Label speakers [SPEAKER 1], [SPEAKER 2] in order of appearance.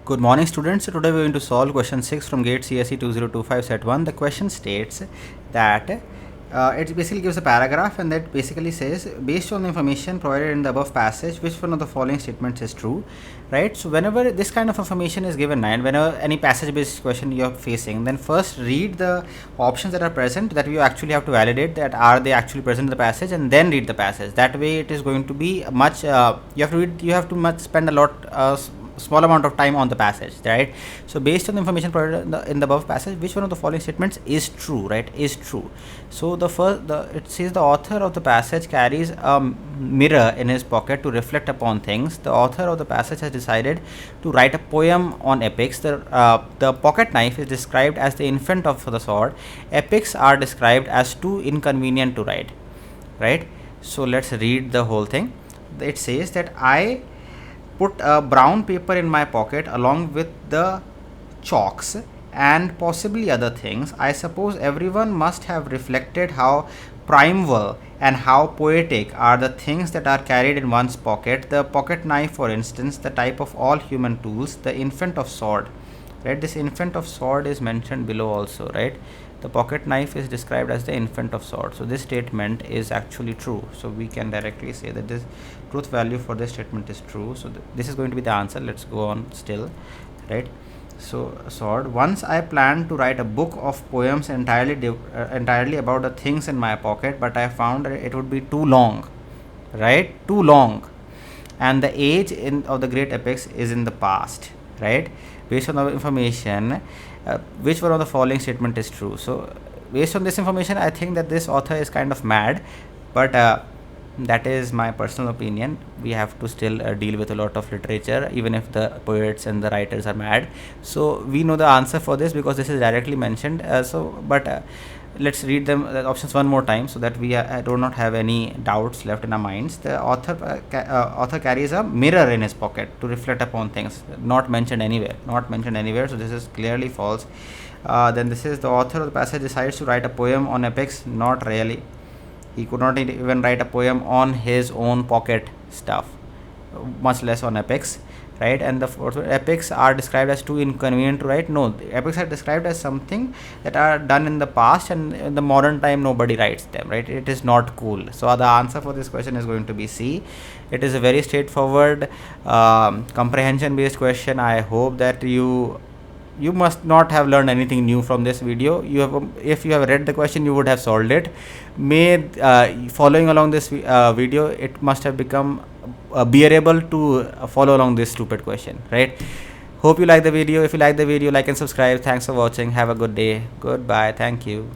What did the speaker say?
[SPEAKER 1] Good morning, students. So today we are going to solve question 6 from GATE CSE 2025 set 1. The question states that it basically gives a paragraph, and that basically says, based on the information provided in the above passage, which one of the following statements is true, right? So whenever this kind of information is given, and whenever any passage based question you are facing, then first read the options that are present, that you actually have to validate that are they actually present in the passage, and then read the passage. That way it is going to be much you have to spend a lot small amount of time on the passage, right? So based on the information provided in the above passage, which one of the following statements is true, right? Is true. So it says the author of the passage carries a mirror in his pocket to reflect upon things. The author of the passage has decided to write a poem on epics. The pocket knife is described as the infant of the sword. Epics are described as too inconvenient to write, right? So let's read the whole thing. It says that I put a brown paper in my pocket along with the chalks and possibly other things. I suppose everyone must have reflected how primeval and how poetic are the things that are carried in one's pocket. The pocket knife, for instance, the type of all human tools, the infant of sword, right? This infant of sword is mentioned below also, right? The pocket knife is described as the infant of sword. So this statement is actually true. So we can directly say that this truth value for this statement is true. So this is going to be the answer. Let's go on still, right? So sword. Once I planned to write a book of poems entirely about the things in my pocket, but I found that it would be too long, right? Too long, and the age of the great epics is in the past, right? Based on the information, which one of the following statement is true? So based on this information, I think that this author is kind of mad, but that is my personal opinion. We have to still deal with a lot of literature, even if the poets and the writers are mad. So we know the answer for this because this is directly mentioned. Let's read them the options one more time so that we do not have any doubts left in our minds. The author carries a mirror in his pocket to reflect upon things. Not mentioned anywhere. Not mentioned anywhere. So this is clearly false. Then this is the author of the passage decides to write a poem on epics. Not really. He could not even write a poem on his own pocket stuff, much less on epics, right? And the epics are described as too inconvenient to write. No, the epics are described as something that are done in the past, and in the modern time nobody writes them, right? It is not cool. So the answer for this question is going to be C. It is a very straightforward comprehension based question. I hope that you must not have learned anything new from this video. If you have read the question, you would have solved it. Following along this video, it must have become bearable to follow along this stupid question, right? Hope you like the video. If you like the video, like and subscribe. Thanks for watching. Have a good day. Goodbye. Thank you.